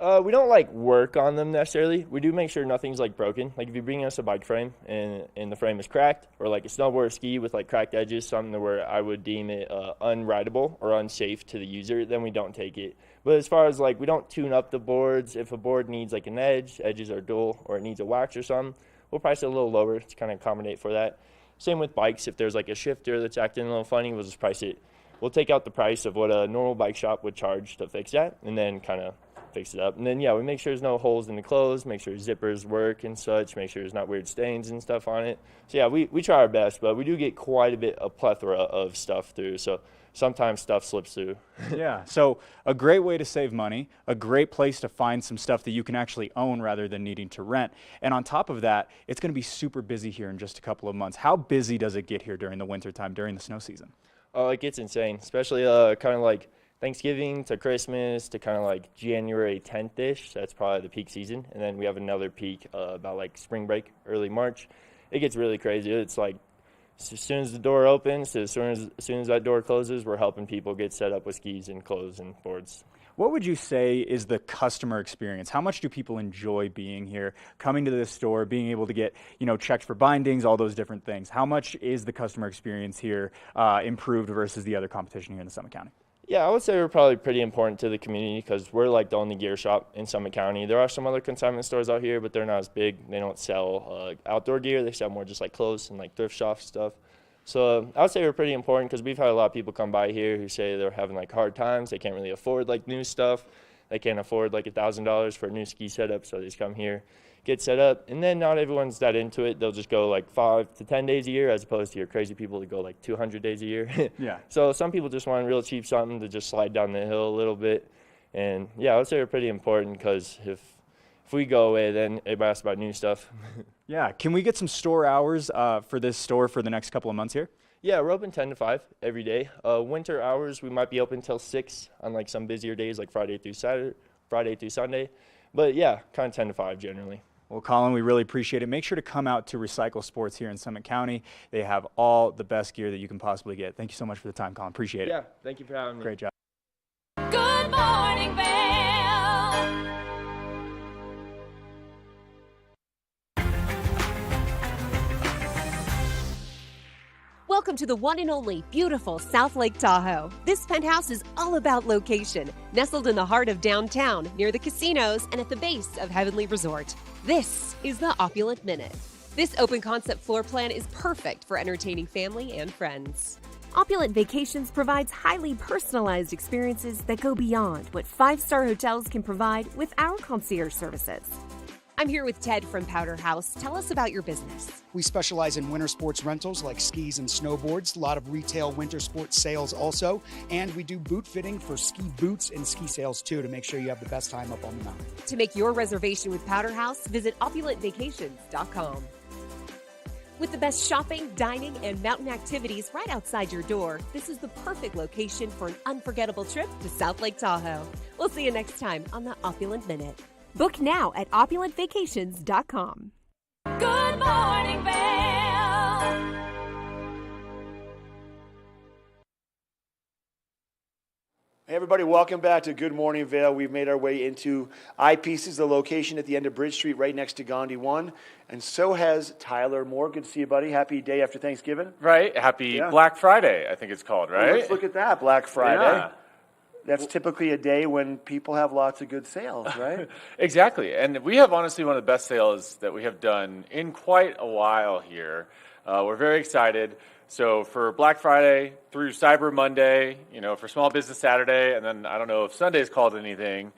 We don't like work on them necessarily. We do make sure nothing's like broken. Like if you bring us a bike frame and the frame is cracked, or like a snowboard or ski with like cracked edges, something where I would deem it unrideable or unsafe to the user, then we don't take it. But as far as like, we don't tune up the boards. If a board needs like an edges are dull, or it needs a wax or something, we'll price it a little lower to kind of accommodate for that. Same with bikes. If there's like a shifter that's acting a little funny, we'll just price it. We'll take out the price of what a normal bike shop would charge to fix that, and then kind of fix it up. And then, yeah, we make sure there's no holes in the clothes, make sure zippers work and such, make sure there's not weird stains and stuff on it. So, yeah, we try our best, but we do get quite a plethora of stuff through. So sometimes stuff slips through. Yeah, so a great way to save money, a great place to find some stuff that you can actually own rather than needing to rent. And on top of that, it's going to be super busy here in just a couple of months. How busy does it get here during the wintertime, during the snow season? Oh, it gets insane, especially kind of like Thanksgiving to Christmas to kind of like January 10th-ish. That's probably the peak season. And then we have another peak about like spring break, early March. It gets really crazy. It's like as soon as the door opens to as soon as that door closes, we're helping people get set up with skis and clothes and boards. What would you say is the customer experience? How much do people enjoy being here, coming to this store, being able to get, checked for bindings, all those different things? How much is the customer experience here improved versus the other competition here in the Summit County? Yeah, I would say we're probably pretty important to the community because we're like the only gear shop in Summit County. There are some other consignment stores out here, but they're not as big. They don't sell outdoor gear. They sell more just like clothes and like thrift shop stuff. So I would say we're pretty important because we've had a lot of people come by here who say they're having like hard times. They can't really afford like new stuff. They can't afford like $1,000 for a new ski setup, so they just come here, get set up, and then not everyone's that into it. They'll just go like 5 to 10 days a year as opposed to your crazy people that go like 200 days a year. Yeah. So some people just want real cheap something to just slide down the hill a little bit. And yeah, I would say we're pretty important because if we go away, then everybody asks about new stuff. Yeah. Can we get some store hours for this store for the next couple of months here? Yeah, we're open 10 to 5 every day. Winter hours, we might be open till 6 on like some busier days like Friday through Sunday. But yeah, kind of 10 to 5 generally. Well, Colin, we really appreciate it. Make sure to come out to Recycle Sports here in Summit County. They have all the best gear that you can possibly get. Thank you so much for the time, Colin. Appreciate it. Yeah, thank you for having me. Great job. Good morning, Vail. Welcome to the one and only beautiful South Lake Tahoe. This penthouse is all about location, nestled in the heart of downtown, near the casinos and at the base of Heavenly Resort. This is the Opulent Minute. This open concept floor plan is perfect for entertaining family and friends. Opulent Vacations provides highly personalized experiences that go beyond what 5-star hotels can provide with our concierge services. I'm here with Ted from Powder House. Tell us about your business. We specialize in winter sports rentals like skis and snowboards, a lot of retail winter sports sales also, and we do boot fitting for ski boots and ski sales too to make sure you have the best time up on the mountain. To make your reservation with Powder House, visit opulentvacations.com. With the best shopping, dining, and mountain activities right outside your door, this is the perfect location for an unforgettable trip to South Lake Tahoe. We'll see you next time on the Opulent Minute. Book now at opulentvacations.com. Good morning, Vail. Hey everybody, welcome back to Good Morning Vail. We've made our way into Eyepieces, the location at the end of Bridge Street, right next to Gandhi 1. And so has Tyler Moore. Good to see you, buddy. Happy day after Thanksgiving. Right. Happy Black Friday, I think it's called, right? Well, let's look at that, Black Friday. Yeah. That's typically a day when people have lots of good sales, right? Exactly. And we have honestly one of the best sales that we have done in quite a while here. We're very excited. So for Black Friday through Cyber Monday, for Small Business Saturday, and then I don't know if Sunday's called anything.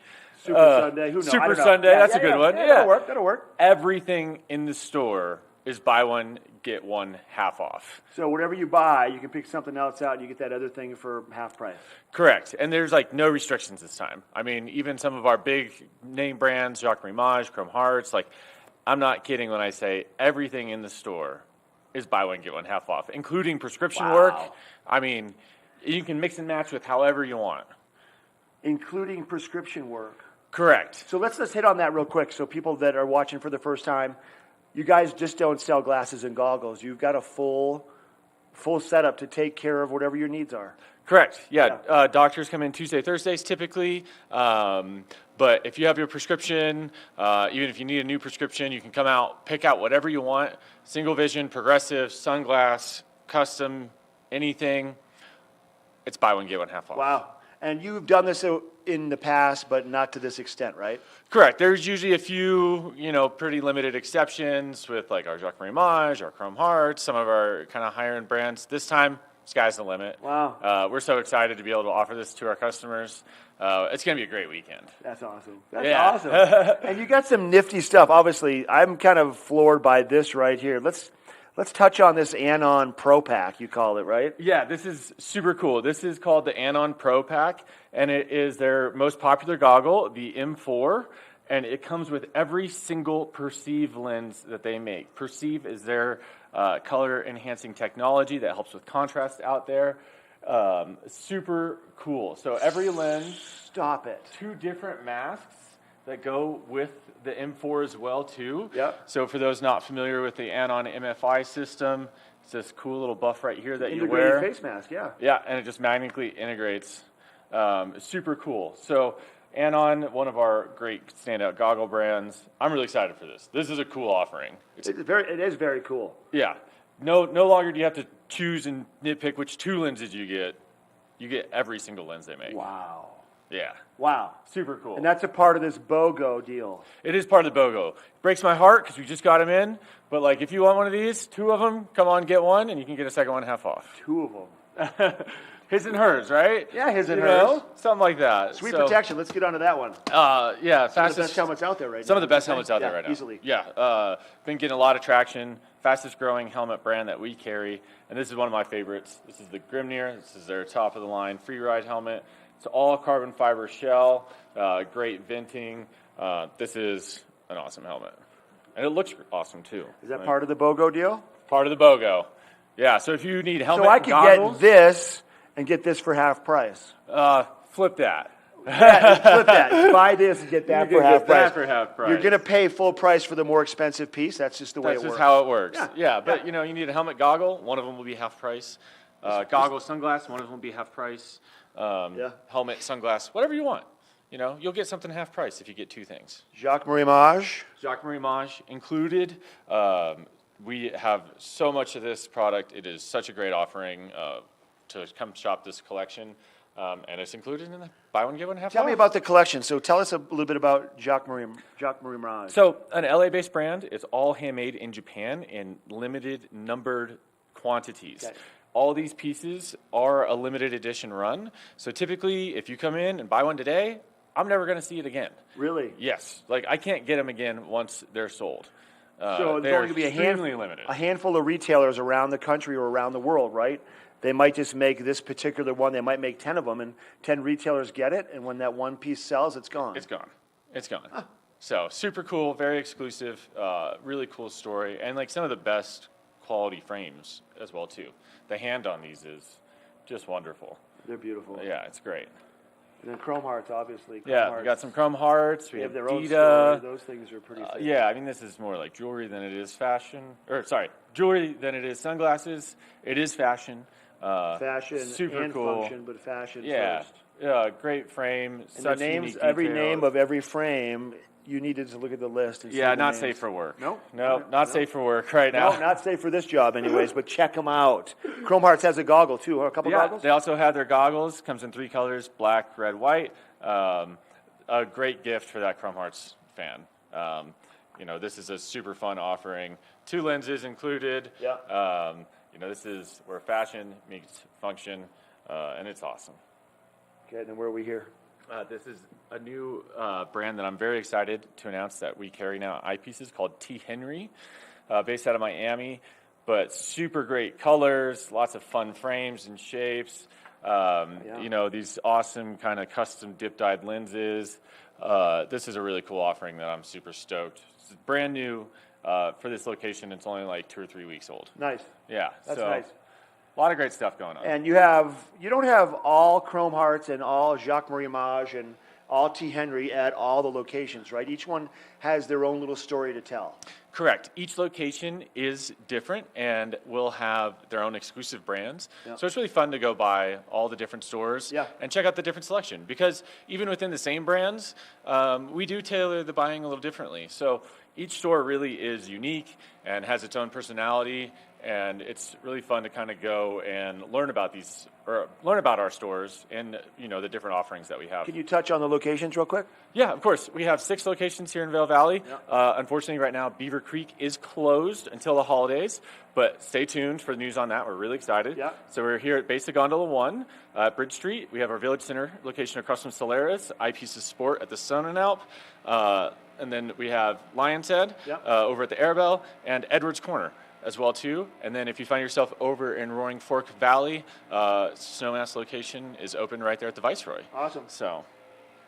Super Sunday, who knows? Super Sunday, that's a good one. Yeah, that'll work. Everything in the store is buy one, get one half off. So whatever you buy, you can pick something else out and you get that other thing for half price. Correct. And there's no restrictions this time. I mean, even some of our big name brands, Jacques Marimage, Chrome Hearts, I'm not kidding when I say everything in the store is buy one, get one half off, including prescription work. I mean, you can mix and match with however you want. Including prescription work. Correct. So let's hit on that real quick. So people that are watching for the first time, you guys just don't sell glasses and goggles. You've got a full setup to take care of whatever your needs are. Correct. Yeah. Doctors come in Tuesday, Thursdays typically. But if you have your prescription, even if you need a new prescription, you can come out, pick out whatever you want. Single vision, progressive, sunglass, custom, anything. It's buy one, get one half off. Wow. And you've done this in the past, but not to this extent, right? Correct. There's usually a few, pretty limited exceptions with our Jacques Marimage, our Chrome Hearts, some of our kind of higher end brands. This time, sky's the limit. Wow. We're so excited to be able to offer this to our customers. It's going to be a great weekend. That's awesome. That's awesome. And you got some nifty stuff. Obviously, I'm kind of floored by this right here. Let's touch on this Anon Pro Pack, you call it, right? Yeah, this is super cool. This is called the Anon Pro Pack, and it is their most popular goggle, the M4, and it comes with every single Perceive lens that they make. Perceive is their color-enhancing technology that helps with contrast out there. Super cool. So every lens... Stop it. 2 different masks that go with the M4 as well, too. Yep. So for those not familiar with the Anon MFI system, it's this cool little buff right here that you wear. Integrated face mask, yeah. Yeah, and it just magnetically integrates. Super cool. So Anon, one of our great standout goggle brands. I'm really excited for this. This is a cool offering. It is very cool. Yeah. No longer do you have to choose and nitpick which 2 lenses you get. You get every single lens they make. Wow. Yeah. Wow. Super cool. And that's a part of this BOGO deal. It is part of the BOGO. It breaks my heart because we just got them in. But if you want one of these, 2 of them, come on, get one, and you can get a second one half off. 2 of them. His and hers, right? Yeah, his and hers. Something like that. Sweet protection. Let's get onto that one. Yeah. Some of the best helmets out there right now. Some of the best helmets out there right now. Easily. Yeah. Been getting a lot of traction. Fastest growing helmet brand that we carry. And this is one of my favorites. This is the Grimnir. This is their top of the line free ride helmet. It's all carbon fiber shell, great venting. This is an awesome helmet. And it looks awesome, too. Is that part of the BOGO deal? Part of the BOGO. Yeah, so if you need helmet So I could goggles, get this and get this for half price. Flip that. Flip that. Buy this and get that for half price. For half price. You're going to pay full price for the more expensive piece. That's just the way it works. That's just how it works. Yeah. But you need a helmet goggle. One of them will be half price. Goggle, sunglass. One of them will be half price. Helmet, sunglass, whatever you want. You'll get something half price if you get 2 things. Jacques Marimage. Jacques Marimage included. We have so much of this product. It is such a great offering to come shop this collection. And it's included in the buy one, get one half off. Tell me about the collection. So tell us a little bit about Jacques Marimage. So an LA-based brand. It's all handmade in Japan in limited numbered quantities. Okay. All these pieces are a limited edition run. So typically, if you come in and buy one today, I'm never going to see it again. Really? Yes. I can't get them again once they're sold. So there's going to be a handful of retailers around the country or around the world, right? They might just make this particular one. They might make 10 of them, and 10 retailers get it. And when that one piece sells, it's gone. It's gone. It's gone. Huh. So super cool, very exclusive, really cool story, and some of the best quality frames as well too. The hand on these is just wonderful. They're beautiful. Yeah, it's great. And then Chrome Hearts, obviously. We got some Chrome Hearts. We have their own Dita. story. Those things are pretty. Yeah, this is more like jewelry than it is fashion. Jewelry than it is sunglasses. It is fashion. Fashion super and cool. function, but fashion yeah, first. Yeah, great frame. And such the names, unique every details. name of every frame, you needed to look at the list. And see Yeah, the not names. safe for work. No, not safe for work right now. No, not safe for this job, anyways. But check them out. Chrome Hearts has a goggle too, or a couple Yeah, goggles. they also have their goggles. Comes in 3 colors: black, red, white. A great gift for that Chrome Hearts fan. This is a super fun offering. 2 lenses included. Yeah. This is where fashion meets function, and it's awesome. Okay, then where are we here? This is a new brand that I'm very excited to announce that we carry now eyepieces called T. Henry, based out of Miami, but super great colors, lots of fun frames and shapes. These awesome kind of custom dip-dyed lenses. This is a really cool offering that I'm super stoked. It's brand new for this location. It's only like 2 or 3 weeks old. Nice. Yeah, That's so nice. a lot of great stuff going on. And you don't have all Chrome Hearts and all Jacques Marie Mage and all T. Henry at all the locations, right? Each one has their own little story to tell. Correct. Each location is different and will have their own exclusive brands. Yeah. So it's really fun to go by all the different stores and check out the different selection. Because even within the same brands, we do tailor the buying a little differently. So each store really is unique and has its own personality. And it's really fun to kind of go and learn about our stores and the different offerings that we have. Can you touch on the locations real quick? Yeah, of course. We have 6 locations here in Vail Valley. Unfortunately, right now, Beaver Creek is closed until the holidays, but stay tuned for the news on that. We're really excited. Yeah. So we're here at Basic Gondola 1 at Bridge Street. We have our Village Center location across from Solaris, Eyepieces Sport at the Sun and Alp, and then we have Lion's Head over at the Airbell, and Edwards Corner as well too. And then if you find yourself over in Roaring Fork Valley, Snowmass location is open right there at the Viceroy. Awesome. So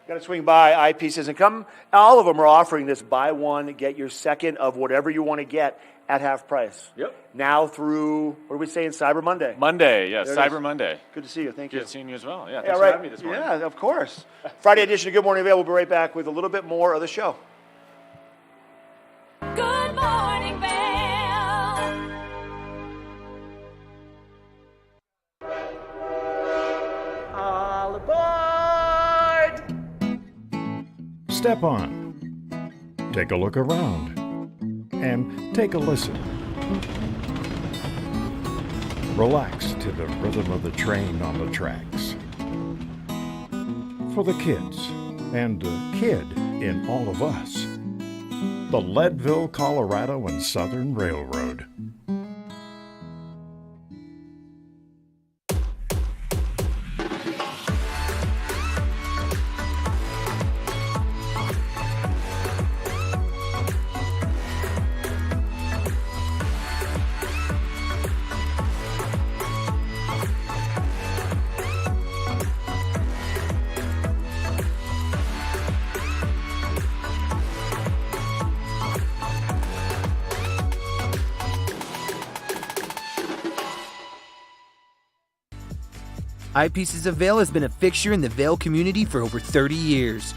got to swing by Eyepieces and come. All of them are offering this buy one, get your second of whatever you want to get at half price. Yep. Now through, what are we saying, Cyber Monday? Monday, yes, There it Cyber is. Monday. Good to see you. Thank you. Good seeing you as well. Yeah, Yeah, thanks for right. having me this morning. Yeah, of course. Friday edition of Good Morning Vail. We'll be right back with a little bit more of the show. Good morning, Vail. All aboard! Step on. Take a look around. And take a listen. Relax to the rhythm of the train on the tracks. For the kids, and the kid in all of us. The Leadville, Colorado and Southern Railroad. Eyepieces of Vail has been a fixture in the Vail community for over 30 years.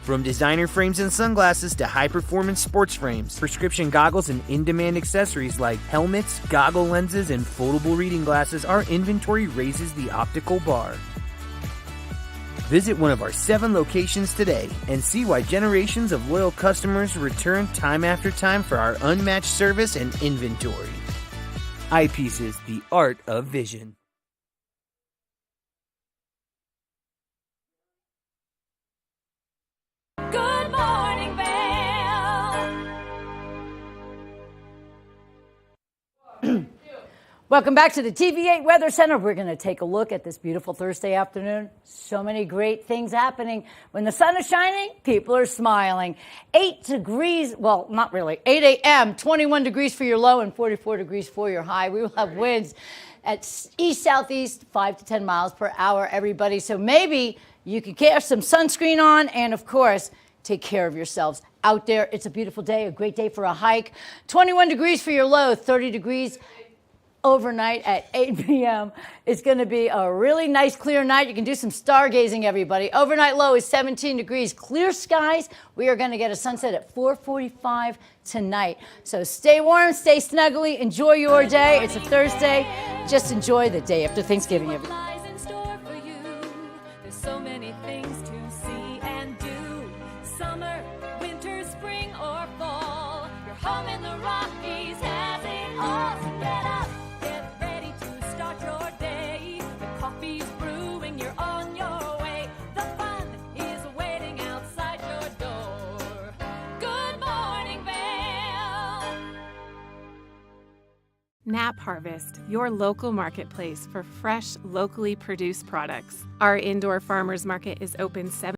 From designer frames and sunglasses to high-performance sports frames, prescription goggles, and in-demand accessories like helmets, goggle lenses, and foldable reading glasses, our inventory raises the optical bar. Visit one of our 7 locations today and see why generations of loyal customers return time after time for our unmatched service and inventory. Eyepieces, the art of vision. Good morning, Vail. Welcome back to the TV8 Weather Center. We're going to take a look at this beautiful Thursday afternoon. So many great things happening. When the sun is shining, people are smiling. 8 degrees, well, not really, 8 a.m., 21 degrees for your low and 44 degrees for your high. We will have winds at east-southeast, 5 to 10 miles per hour, everybody. So maybe you could get some sunscreen on and, of course, take care of yourselves out there. It's a beautiful day, a great day for a hike. 21 degrees for your low, 30 degrees overnight at 8 p.m. It's going to be a really nice, clear night. You can do some stargazing, everybody. Overnight low is 17 degrees. Clear skies. We are going to get a sunset at 4:45 tonight. So stay warm, stay snuggly, enjoy your day. It's a Thursday. Just enjoy the day after Thanksgiving, everybody. Lies in store for you. There's so home in the Rockies has it all. So get up, get ready to start your day. The coffee's brewing, you're on your way. The fun is waiting outside your door. Good morning, Vail. Nap Harvest, your local marketplace for fresh, locally produced products. Our indoor farmers market is open 7